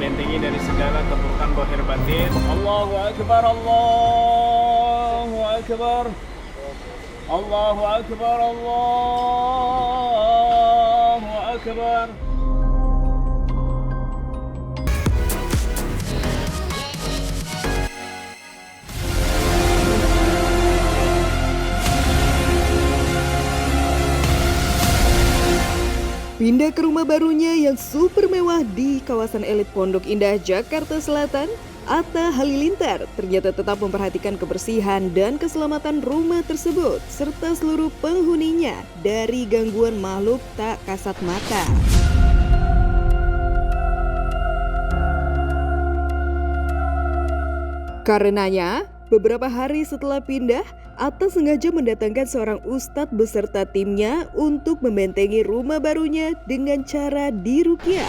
dibentengi dari segala keburukan zahir batin. Allahu Akbar, Allahu Akbar, Allahu Akbar, Allahu Akbar. Pindah ke rumah barunya yang super mewah di kawasan elit Pondok Indah, Jakarta Selatan, Atta Halilintar ternyata tetap memperhatikan kebersihan dan keselamatan rumah tersebut serta seluruh penghuninya dari gangguan makhluk tak kasat mata. Karenanya, beberapa hari setelah pindah, Atta sengaja mendatangkan seorang ustadz beserta timnya untuk membentengi rumah barunya dengan cara diruqyah.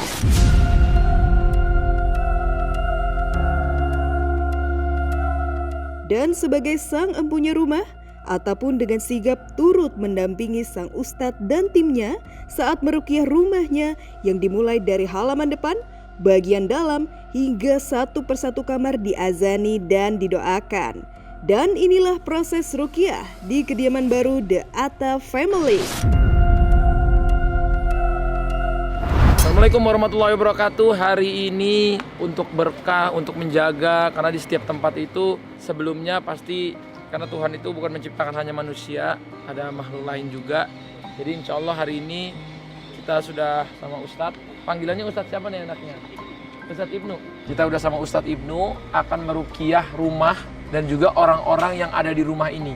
Dan sebagai sang empunya rumah, Atta pun dengan sigap turut mendampingi sang ustadz dan timnya saat meruqyah rumahnya yang dimulai dari halaman depan, bagian dalam, hingga satu persatu kamar diazani dan didoakan. Dan inilah proses ruqyah di kediaman baru The Atta Family. Assalamualaikum warahmatullahi wabarakatuh. Hari ini untuk berkah, untuk menjaga, karena di setiap tempat itu sebelumnya pasti, karena Tuhan itu bukan menciptakan hanya manusia, ada makhluk lain juga. Jadi insya Allah hari ini kita sudah sama Ustadz. Panggilannya Ustadz siapa nih anaknya? Ustadz Ibnu. Kita udah sama Ustadz Ibnu akan meruqyah rumah dan juga orang-orang yang ada di rumah ini.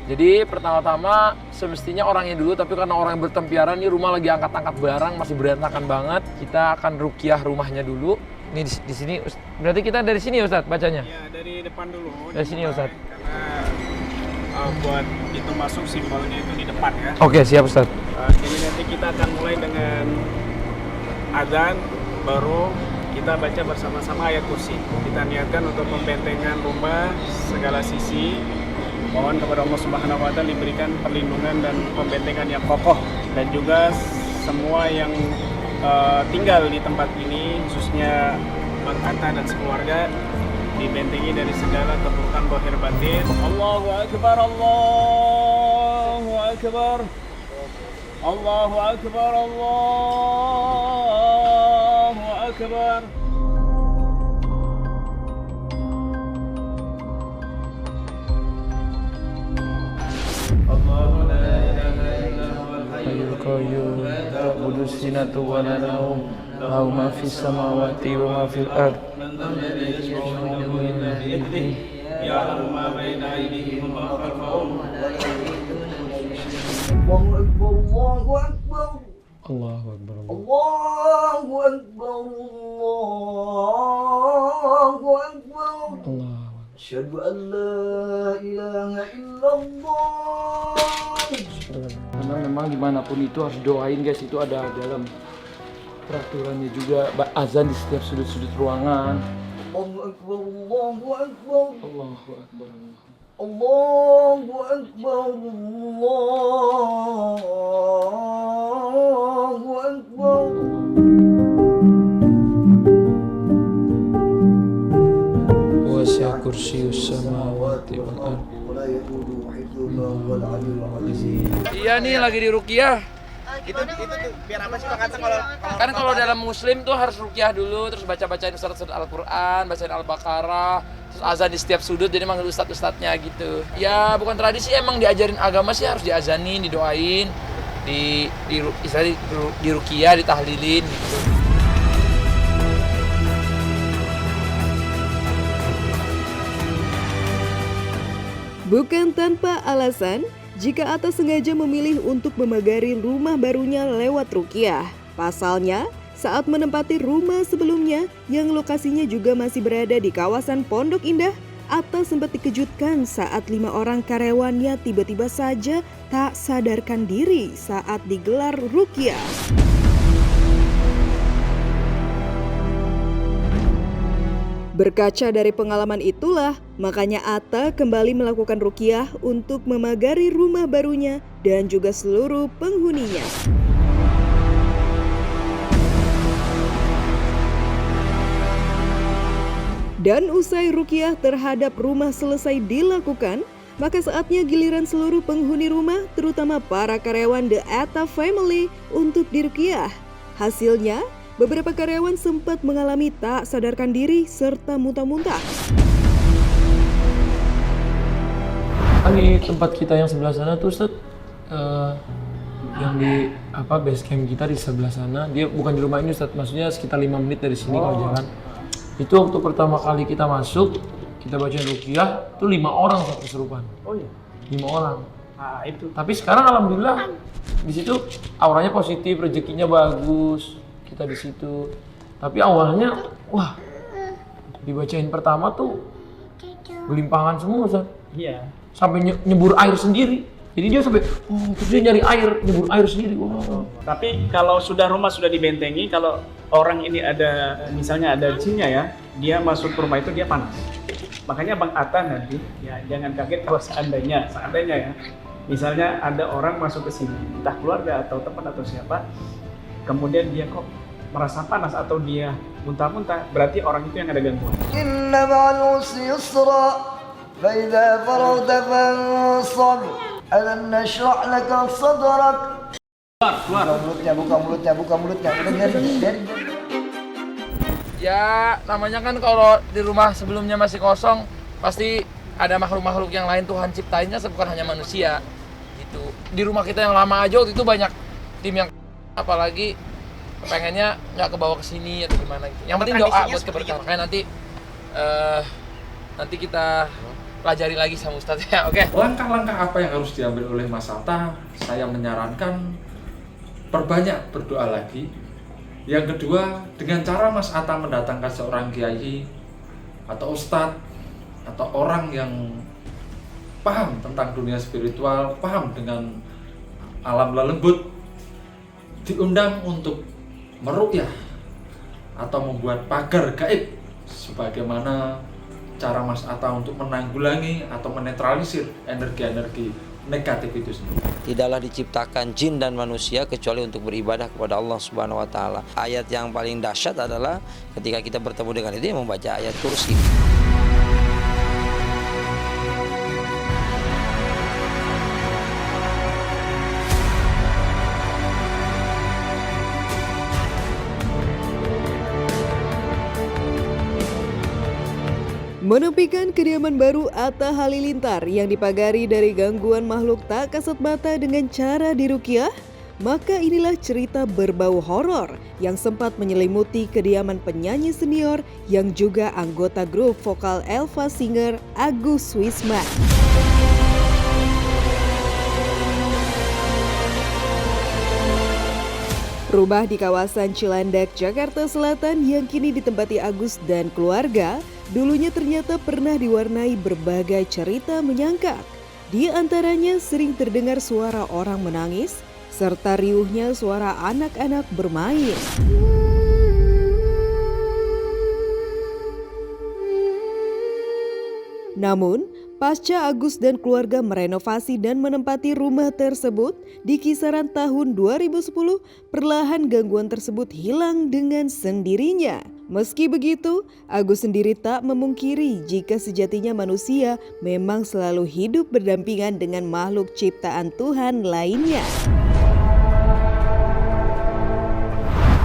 Jadi pertama-tama semestinya orangnya dulu, tapi karena orang yang bertempiaran, ini rumah lagi angkat-angkat barang, masih berantakan banget. Kita akan ruqyah rumahnya dulu. Ini di sini, berarti kita dari sini ya Ustadz bacanya? Ya, dari depan dulu. Dari sini ya Ustadz? Karena buat itu masuk simbolnya itu di depan ya. Oke, siap Ustadz. Jadi nanti kita akan mulai dengan azan, baru kita baca bersama-sama ayat kursi. Kita niatkan untuk membentengan rumah segala sisi. Mohon kepada Allah Subhanahu wa Ta'ala diberikan perlindungan dan pembentengan yang kokoh, dan juga semua yang tinggal di tempat ini, khususnya Bang Atta dan sekeluarga, dibentengi dari segala keburukan zahir batin. Allahu Akbar, Allahu Akbar, Allahu Akbar, Allahu Akbar. Allahu la ilaha illa huwal hayyul qayyum, la ta'khudhuhu sinatun wa la nawm, lahu ma fis samawati wa ma fil ardh. Man dhal ladzi yashfa'u 'indahu illa bi'idhnihi, ya'lamu ma bayna aydihim wa ma khalfahum. Allahu Akbar. Allahu Akbar. Allahu Akbar. Allahu Akbar. Allah. Asyhadu an la ilaha illallah. Karena memang dimanapun itu harus doain guys, itu ada dalam peraturannya juga, azan di setiap sudut-sudut ruangan. Allahu Akbar. Allahu Akbar. Allahu Akbar. Allahu Akbar. Allahu Akbar. Wasi'a kursiyyus samawati wal ardh. Iya nih lagi di ruqyah. Itu biar apa sih Bang Atta kalau Kan kalau dalam muslim tuh harus ruqyah dulu, terus bacain surat-surat Al-Qur'an, bacain Al-Baqarah, terus azan di setiap sudut, jadi manggil ustadz-ustadznya gitu. Ya bukan tradisi, emang diajarin agama sih harus diazanin, didoain, di ruqyah, ditahlilin gitu. Bukan tanpa alasan, jika Atta sengaja memilih untuk memagari rumah barunya lewat ruqyah. Pasalnya, saat menempati rumah sebelumnya yang lokasinya juga masih berada di kawasan Pondok Indah, Atta sempat dikejutkan saat 5 orang karyawannya tiba-tiba saja tak sadarkan diri saat digelar ruqyah. Berkaca dari pengalaman itulah, makanya Atta kembali melakukan ruqyah untuk memagari rumah barunya dan juga seluruh penghuninya. Dan usai ruqyah terhadap rumah selesai dilakukan, maka saatnya giliran seluruh penghuni rumah, terutama para karyawan The Atta Family untuk diruqyah. Hasilnya, beberapa karyawan sempat mengalami tak sadarkan diri serta muntah-muntah. Di tempat kita yang sebelah sana tuh Ustaz, yang di base camp kita di sebelah sana, dia bukan di rumah ini Ustaz, maksudnya sekitar 5 menit dari sini kalau jalan. Itu waktu pertama kali kita masuk, kita baca ruqyah, itu 5 orang satu kesurupan. Oh iya. 5 orang. Nah, itu. Tapi sekarang alhamdulillah di situ auranya positif, rezekinya bagus, kita di situ. Tapi awalnya, wah, dibacain pertama tuh gelimpangan semua Ustaz. Iya. Sampai nyebur air sendiri. Jadi dia sampai, terus dia nyari air, nyebur air sendiri. Tapi kalau rumah sudah dibentengi, kalau orang ini ada, misalnya ada jinnya ya, dia masuk ke rumah itu dia panas. Makanya Bang Atta nanti, ya jangan kaget kalau seandainya ya, misalnya ada orang masuk ke sini, entah keluarga atau teman atau siapa, kemudian dia kok merasa panas atau dia muntah-muntah, berarti orang itu yang ada gangguan. Inna ma'al usri yusra. فإذا فرغت فانصب ألم نشرح لك صدرك. Keluar. Buka mulutnya. Dari. Ya, namanya kan kalau di rumah sebelumnya masih kosong, pasti ada makhluk-makhluk yang lain Tuhan ciptainnya, bukan hanya manusia. Gitu. Di rumah kita yang lama aja waktu itu banyak tim yang apalagi pengennya nggak kebawa ke sini atau gimana gitu. Yang penting doa buat keberkahan. Makanya nanti kita pelajari lagi sama Ustadz ya, oke? Langkah-langkah apa yang harus diambil oleh Mas Atta? Saya menyarankan perbanyak berdoa lagi. Yang kedua, dengan cara Mas Atta mendatangkan seorang kiai atau ustadz atau orang yang paham tentang dunia spiritual, paham dengan alam lelembut, diundang untuk meruqyah atau membuat pagar gaib sebagaimana cara Mas Atta untuk menanggulangi atau menetralisir energi-energi negatif itu sendiri. Tidaklah diciptakan jin dan manusia kecuali untuk beribadah kepada Allah Subhanahu wa taala. Ayat yang paling dahsyat adalah ketika kita bertemu dengan itu yang membaca ayat kursi. Menepikan kediaman baru Atta Halilintar yang dipagari dari gangguan makhluk tak kasat mata dengan cara diruqyah, maka inilah cerita berbau horor yang sempat menyelimuti kediaman penyanyi senior yang juga anggota grup vokal Elva Singer, Agus Wisma. Rumah di kawasan Cilandak, Jakarta Selatan yang kini ditempati Agus dan keluarga, dulunya ternyata pernah diwarnai berbagai cerita menyangkak. Di antaranya sering terdengar suara orang menangis, serta riuhnya suara anak-anak bermain. Namun, pasca Agus dan keluarga merenovasi dan menempati rumah tersebut, di kisaran tahun 2010, perlahan gangguan tersebut hilang dengan sendirinya. Meski begitu, Agus sendiri tak memungkiri jika sejatinya manusia memang selalu hidup berdampingan dengan makhluk ciptaan Tuhan lainnya.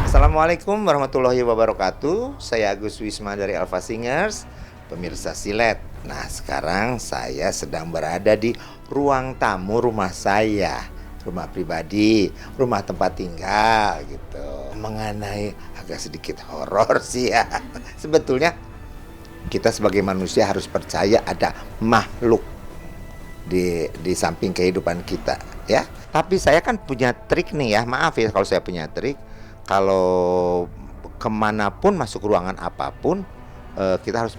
Assalamualaikum warahmatullahi wabarakatuh. Saya Agus Wisma dari Elva Singers, pemirsa Silet. Nah, sekarang saya sedang berada di ruang tamu rumah saya, rumah pribadi, rumah tempat tinggal gitu. Mengenai agak sedikit horor sih ya. Sebetulnya kita sebagai manusia harus percaya ada makhluk di samping kehidupan kita ya. Tapi saya kan punya trik nih ya, maaf ya kalau saya punya trik. Kalau kemanapun masuk ruangan apapun, kita harus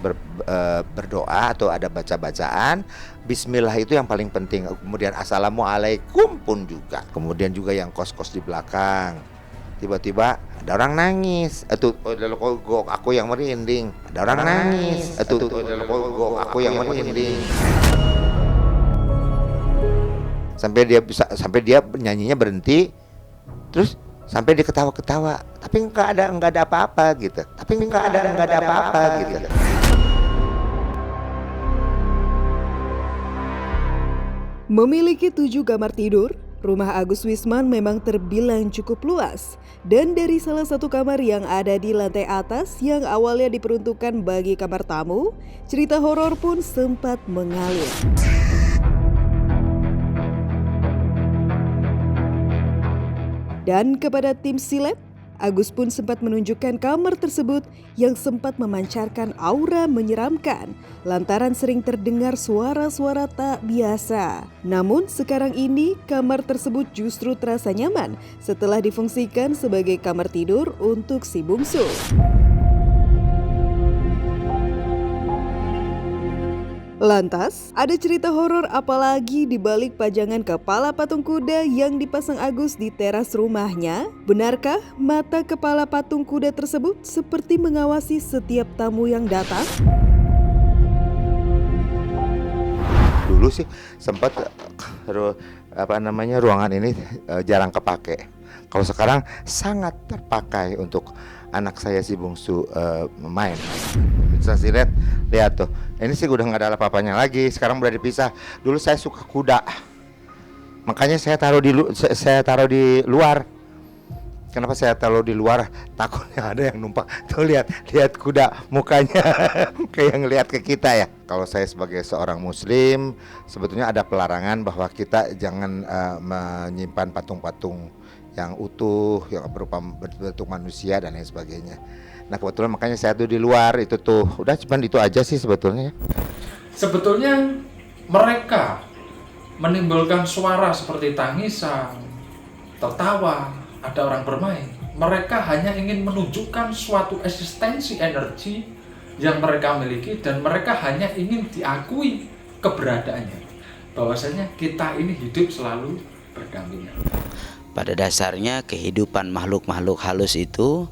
berdoa atau ada baca-bacaan. Bismillah itu yang paling penting. Kemudian assalamualaikum pun juga. Kemudian juga yang kos-kos di belakang, tiba-tiba ada orang nangis. Aku yang merinding. Ada orang nangis. Aku yang merinding. Sampai dia nyanyinya berhenti. Terus sampai dia ketawa-ketawa, tapi nggak ada apa-apa gitu. Memiliki 7 kamar tidur, rumah Agus Wisman memang terbilang cukup luas. Dan dari salah satu kamar yang ada di lantai atas yang awalnya diperuntukkan bagi kamar tamu, cerita horor pun sempat mengalir. Dan kepada tim Silet, Agus pun sempat menunjukkan kamar tersebut yang sempat memancarkan aura menyeramkan lantaran sering terdengar suara-suara tak biasa. Namun sekarang ini kamar tersebut justru terasa nyaman setelah difungsikan sebagai kamar tidur untuk si bungsu. Lantas, ada cerita horor apalagi di balik pajangan kepala patung kuda yang dipasang Agus di teras rumahnya? Benarkah mata kepala patung kuda tersebut seperti mengawasi setiap tamu yang datang? Dulu sih sempat ruangan ini jarang kepake. Kalau sekarang sangat terpakai untuk anak saya si bungsu main. Sasi Red, lihat tuh. Ini sih udah nggak ada apa-apanya lagi. Sekarang udah dipisah. Dulu saya suka kuda, makanya saya taruh di luar. Kenapa saya taruh di luar? Takutnya ada yang numpang. Tuh lihat kuda mukanya kayak ngelihat ke kita ya. Kalau saya sebagai seorang Muslim, sebetulnya ada pelarangan bahwa kita jangan menyimpan patung-patung yang utuh, yang berupa bentuk manusia dan lain sebagainya. Nah kebetulan makanya saya tuh di luar itu tuh. Udah cuman itu aja sih sebetulnya. Sebetulnya mereka menimbulkan suara seperti tangisan, tertawa, ada orang bermain. Mereka hanya ingin menunjukkan suatu eksistensi energi yang mereka miliki dan mereka hanya ingin diakui keberadaannya. Bahwasanya kita ini hidup selalu berdampingan. Pada dasarnya kehidupan makhluk-makhluk halus itu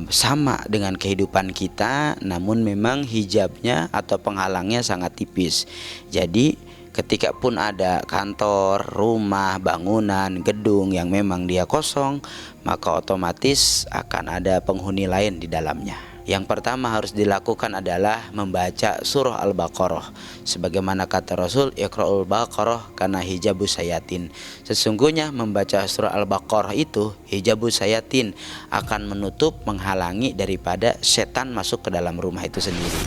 sama dengan kehidupan kita, namun memang hijabnya atau penghalangnya sangat tipis. Jadi ketika pun ada kantor, rumah, bangunan, gedung yang memang dia kosong, maka otomatis akan ada penghuni lain di dalamnya. Yang pertama harus dilakukan adalah membaca surah Al-Baqarah. Sebagaimana kata Rasul, Iqra'ul Baqarah karena hijabus sayatin. Sesungguhnya membaca surah Al-Baqarah itu hijabus sayatin, akan menutup, menghalangi daripada setan masuk ke dalam rumah itu sendiri.